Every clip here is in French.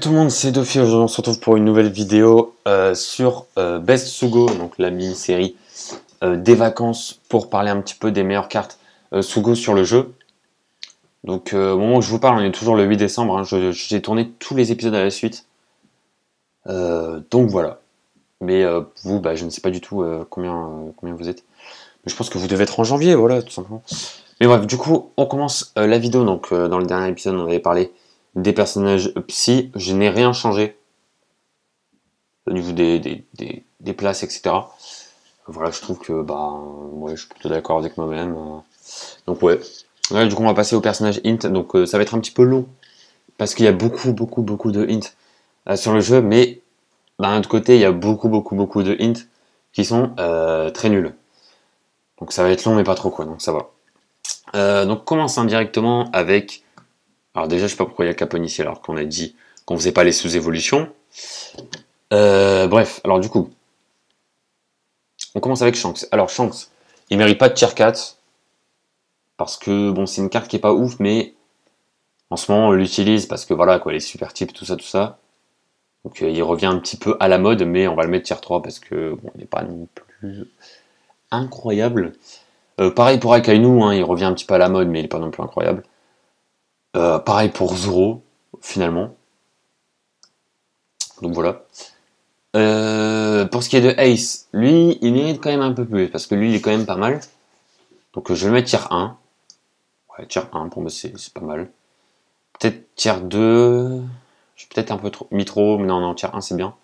Tout le monde, c'est Dofi. Aujourd'hui, on se retrouve pour une nouvelle vidéo sur Best Sugo, donc la mini-série des vacances, pour parler un petit peu des meilleures cartes Sugo sur le jeu. Donc, au moment où je vous parle, on est toujours le 8 décembre. Hein, j'ai tourné tous les épisodes à la suite. Donc voilà. Mais vous, je ne sais pas du tout combien vous êtes. Mais je pense que vous devez être en janvier, voilà, tout simplement. Mais bref, du coup, on commence la vidéo. Donc, dans le dernier épisode, on avait parlé des personnages psy. Je n'ai rien changé au niveau des places, etc. Voilà, je trouve que, ouais, je suis plutôt d'accord avec moi-même. Donc ouais. Là, du coup, on va passer au personnage int. Donc, ça va être un petit peu long. Parce qu'il y a beaucoup de int sur le jeu. Mais, d'un autre côté, il y a beaucoup de int qui sont très nuls. Donc, ça va être long, mais pas trop, quoi. Donc, ça va. Donc, commençons directement avec... Alors, déjà, je sais pas pourquoi il y a Capone ici, alors qu'on a dit qu'on faisait pas les sous-évolutions. Bref, alors du coup... On commence avec Shanks. Alors Shanks, il mérite pas de tier 4. Parce que bon, c'est une carte qui est pas ouf, mais en ce moment on l'utilise parce que voilà quoi, les super types, tout ça. Donc il revient un petit peu à la mode, mais on va le mettre tier 3 parce que bon, il n'est pas non plus incroyable. Pareil pour Akainu, hein, il revient un petit peu à la mode, mais il est pas non plus incroyable. Pareil pour Zoro, finalement. Donc voilà. Pour ce qui est de Ace, lui, il mérite quand même un peu plus, parce que lui, il est quand même pas mal. Donc je vais le mettre tier 1. Ouais, tier 1, pour moi, c'est pas mal. Peut-être tier 2. J'ai peut-être un peu mis trop, mais non, tier 1, c'est bien.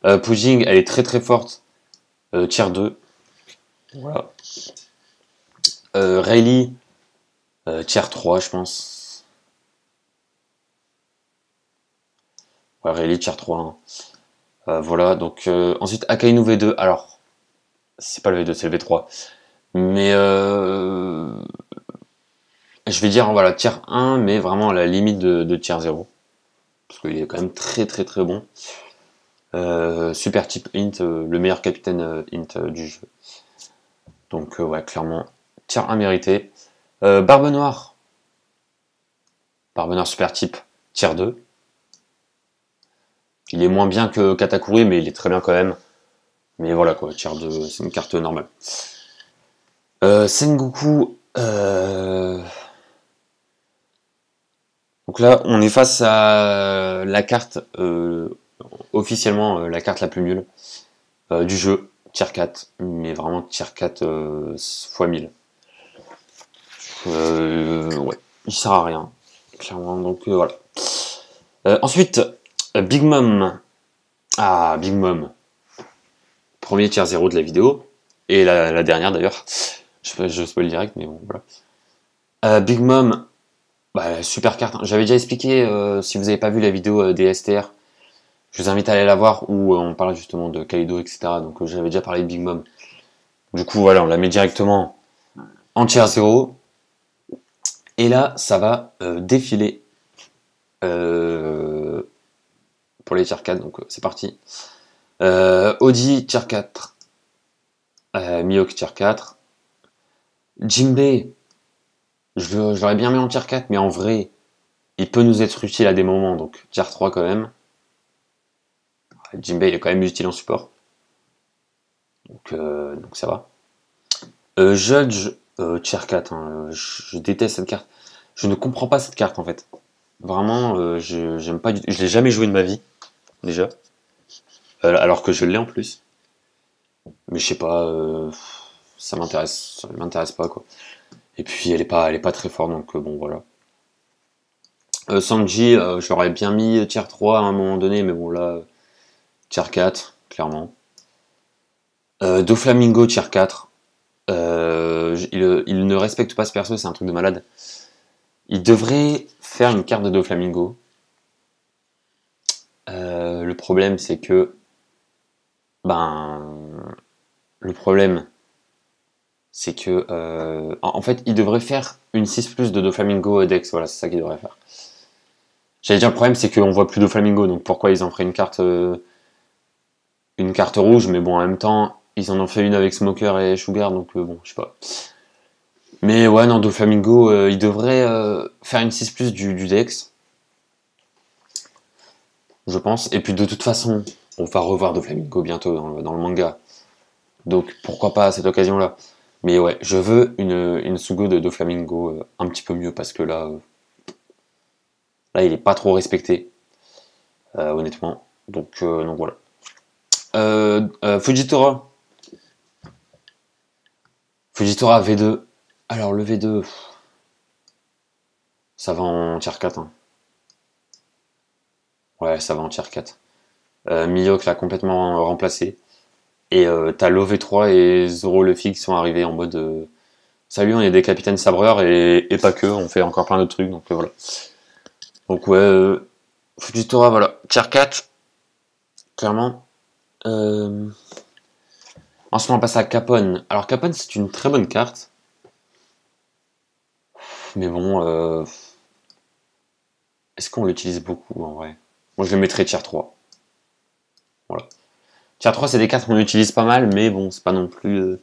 Pudding, elle est très forte. Tier 2. Voilà. Rayleigh, tier 3, je pense. Ouais, Rayleigh, tier 3. Hein. Voilà, donc ensuite Akainu V2. Alors, c'est pas le V2, c'est le V3. Mais je vais dire, voilà, tier 1, mais vraiment à la limite de tier 0. Parce qu'il est quand même très bon. Super type int, le meilleur capitaine int du jeu. Donc ouais, clairement, tier 1 mérité. Barbe Noire. Barbe Noire super type, tier 2. Il est moins bien que Katakuri, mais il est très bien quand même. Mais voilà quoi, tier 2, c'est une carte normale. Sengoku. Donc là, on est face à la carte, officiellement la carte la plus nulle du jeu, tier 4. Mais vraiment tier 4 x 1000. Ouais, il sert à rien, clairement, donc voilà. Ensuite, Big Mom. Ah, Big Mom. Premier tier 0 de la vidéo. Et la dernière d'ailleurs. Je spoil direct, mais bon, voilà. Big Mom, super carte. J'avais déjà expliqué, si vous n'avez pas vu la vidéo des STR, je vous invite à aller la voir, où on parle justement de Kaido, etc. Donc j'avais déjà parlé de Big Mom. Du coup, voilà, on la met directement en tier 0. Et là, ça va défiler pour les tier 4, donc c'est parti. Audi tier 4, Mihawk tier 4, Jinbei, je l'aurais bien mis en tier 4, mais en vrai, il peut nous être utile à des moments, donc tier 3 quand même. Jinbei, il est quand même utile en support, donc ça va. Judge, tier 4, hein, je déteste cette carte. Je ne comprends pas cette carte en fait. Vraiment, j'aime pas du tout. Je l'ai jamais joué de ma vie, déjà. Alors que je l'ai en plus. Mais je sais pas, ça m'intéresse pas quoi. Et puis elle est pas très forte, donc bon voilà. Sanji, je l'aurais bien mis tier 3 à un moment donné, mais bon là, tier 4, clairement. Doflamingo tier 4. Il ne respecte pas ce perso, c'est un truc de malade. Il devrait faire une carte de Doflamingo. Le problème c'est que le problème c'est que en fait il devrait faire une 6+ de Doflamingo Dex, voilà, c'est ça qu'il devrait faire. J'allais dire, le problème c'est qu'on voit plus Doflamingo, donc pourquoi ils en feraient une carte rouge, mais bon en même temps ils en ont fait une avec Smoker et Sugar, donc bon je sais pas. Mais ouais, non, Doflamingo, il devrait faire une 6+ du Dex. je pense. Et puis de toute façon, on va revoir Doflamingo bientôt dans le manga. Donc pourquoi pas à cette occasion-là. Mais ouais, je veux une Sugo de Doflamingo un petit peu mieux parce que là il est pas trop respecté, honnêtement. Donc voilà. Fujitora. Fujitora V2. Alors le V2, ça va en tier 4. Hein. Ouais, ça va en tier 4. Miyok l'a complètement remplacé. Et t'as l'OV3 et Zoro Luffy qui sont arrivés en mode salut, on est des capitaines sabreurs et pas que, on fait encore plein d'autres trucs, donc voilà. Donc ouais, Fujitora, voilà. Tier 4, clairement. Ensuite, on passe à Capone. Alors Capone, c'est une très bonne carte. Mais bon, est-ce qu'on l'utilise beaucoup en vrai? Moi, je le mettrais tier 3. Voilà. Tier 3, c'est des cartes qu'on utilise pas mal, mais bon, c'est pas non plus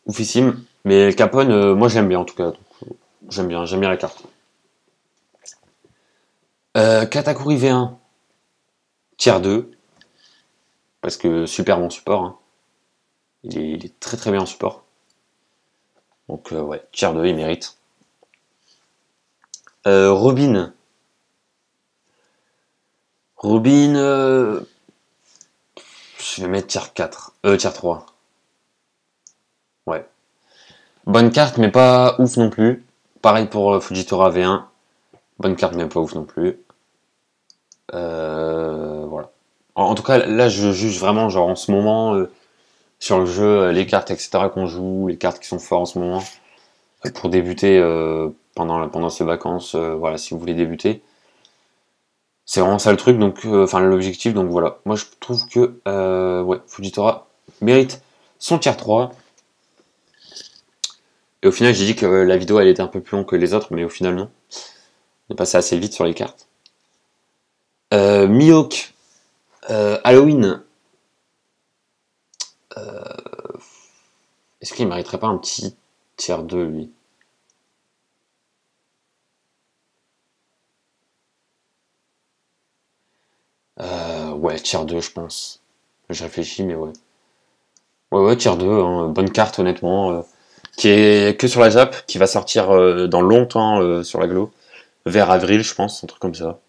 oufissime. Mais Capone, moi, j'aime bien en tout cas. Donc, j'aime bien la carte. Katakuri V1, tier 2. Parce que super bon support. Hein. Il est très très bien en support. Donc ouais, tier 2, il mérite. Robin. Robin, je vais mettre tier 4. Tier 3. Ouais. Bonne carte, mais pas ouf non plus. Pareil pour Fujitora V1. Bonne carte, mais pas ouf non plus. Voilà. En tout cas, là, je juge vraiment, genre, en ce moment, sur le jeu, les cartes, etc., qu'on joue, les cartes qui sont fortes en ce moment, pour débuter pendant ces vacances, voilà, si vous voulez débuter. C'est vraiment ça le truc, donc, enfin, l'objectif, donc voilà. Moi, je trouve que, ouais, Fujitora mérite son tier 3. Et au final, j'ai dit que la vidéo, elle était un peu plus longue que les autres, mais au final, non. On est passé assez vite sur les cartes. Mihawk, Halloween. Est-ce qu'il mériterait pas un petit tier 2, lui? Ouais, tier 2, je pense. Je réfléchis, mais ouais. Ouais, tier 2, hein, bonne carte, honnêtement. Qui est que sur la Jap, qui va sortir dans longtemps sur la Glo. Vers avril, je pense, un truc comme ça.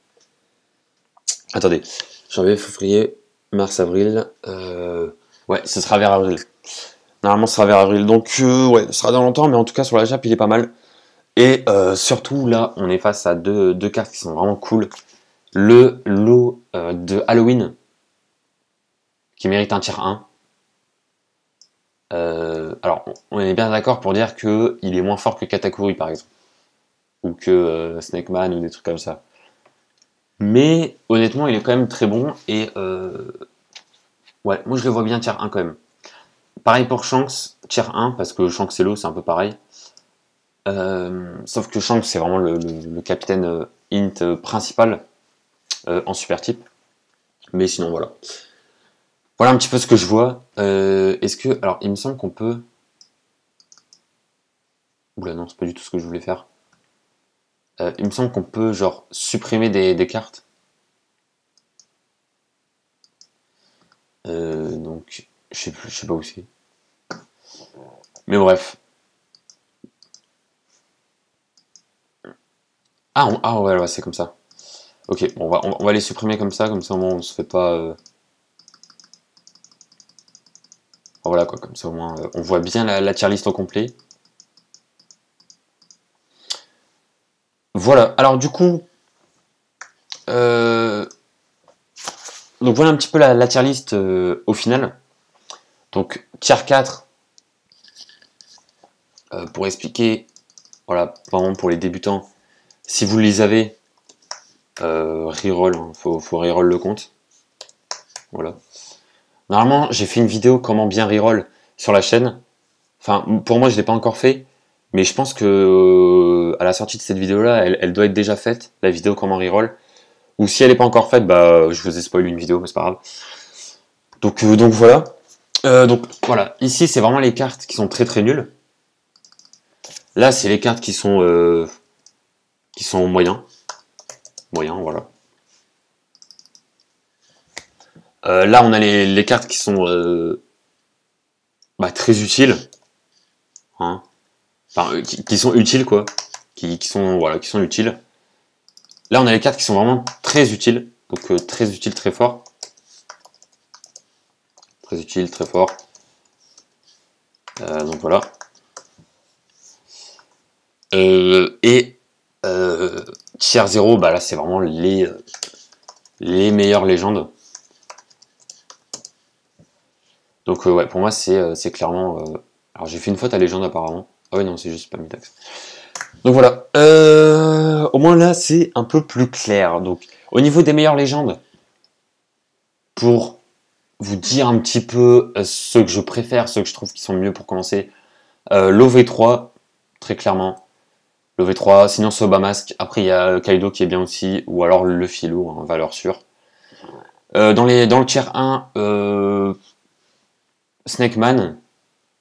Attendez, janvier, février, mars, avril. Ouais, ce sera vers avril. Normalement, ce sera vers avril. Donc, ouais, ce sera dans longtemps, mais en tout cas, sur la Jap, il est pas mal. Et surtout, là, on est face à deux cartes qui sont vraiment cool. Le lot de Halloween, qui mérite un tier 1. Alors, on est bien d'accord pour dire qu'il est moins fort que Katakuri, par exemple. Ou que Snake Man, ou des trucs comme ça. Mais, honnêtement, il est quand même très bon. Et, ouais, moi, je le vois bien tier 1 quand même. Pareil pour Shanks, tier 1, parce que Shanks et Law, c'est un peu pareil. Sauf que Shanks, c'est vraiment le capitaine int principal en super type. Mais sinon, voilà. Voilà un petit peu ce que je vois. Est-ce que... Alors, il me semble qu'on peut... Oula, non, c'est pas du tout ce que je voulais faire. Il me semble qu'on peut, genre, supprimer des cartes. Donc, je sais pas où c'est. Mais bref. Ah ouais, c'est comme ça. Ok, bon, on va les supprimer comme ça au moins on se fait pas... Voilà quoi, comme ça au moins on voit bien la tier list au complet. Voilà, alors du coup... Donc voilà un petit peu la tier list au final. Donc tier 4, pour expliquer, voilà, vraiment pour les débutants, si vous les avez, reroll, hein, faut reroll le compte. Voilà. Normalement, j'ai fait une vidéo comment bien reroll sur la chaîne. Enfin, pour moi, je l'ai pas encore fait, mais je pense que à la sortie de cette vidéo-là, elle doit être déjà faite, la vidéo comment reroll. Ou si elle n'est pas encore faite, bah je vous ai spoilé une vidéo, mais c'est pas grave. Donc voilà. Donc voilà, ici c'est vraiment les cartes qui sont très très nulles. Là, c'est les cartes qui sont moyens. Moyens, voilà. Là, on a les cartes qui sont très utiles. Hein. Enfin, qui sont utiles, quoi. Qui sont utiles. Là, on a les cartes qui sont vraiment très utiles. Donc, très utiles, très fort. Très utile, très fort. Donc, voilà. Tier 0, là, c'est vraiment les meilleures légendes. Donc, ouais, pour moi, c'est clairement... Alors, j'ai fait une faute à légende, apparemment. Ah ouais, non, c'est juste pas Mitax. Donc, voilà. Au moins, là, c'est un peu plus clair. Donc, au niveau des meilleures légendes, pour vous dire un petit peu ceux que je préfère, ceux que je trouve qui sont mieux pour commencer, l'OV3, très clairement. L'OV3, sinon Sobamask. Après, il y a Kaido qui est bien aussi, ou alors le Filou, hein, valeur sûre. Dans le tier 1, Snake Man,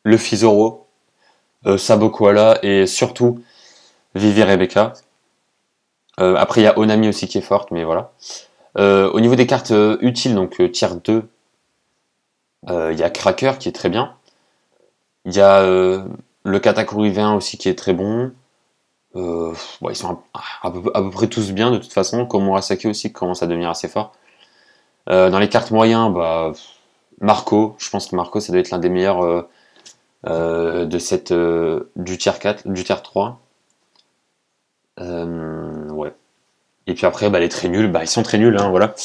le Zoro, Sabo Koala et surtout Vivi Rebecca. Après, il y a Onami aussi qui est forte, mais voilà. Au niveau des cartes utiles, donc tier 2, il y a Cracker qui est très bien. Il y a le Katakuri V1 aussi qui est très bon. Ils sont à peu près tous bien de toute façon. Comme Murasaki aussi qui commence à devenir assez fort. Dans les cartes moyens, Marco. Je pense que Marco, ça doit être l'un des meilleurs du tier 4, du tier 3. Ouais. Et puis après, les très nuls, ils sont très nuls, hein, voilà.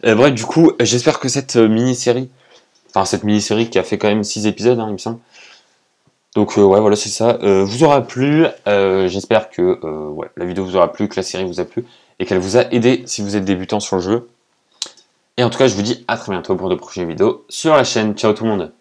Bref, du coup, j'espère que cette mini-série qui a fait quand même 6 épisodes, hein, il me semble. Donc ouais, voilà, c'est ça. Vous aura plu. J'espère que la vidéo vous aura plu, que la série vous a plu, et qu'elle vous a aidé si vous êtes débutant sur le jeu. Et en tout cas, je vous dis à très bientôt pour de prochaines vidéos sur la chaîne. Ciao tout le monde.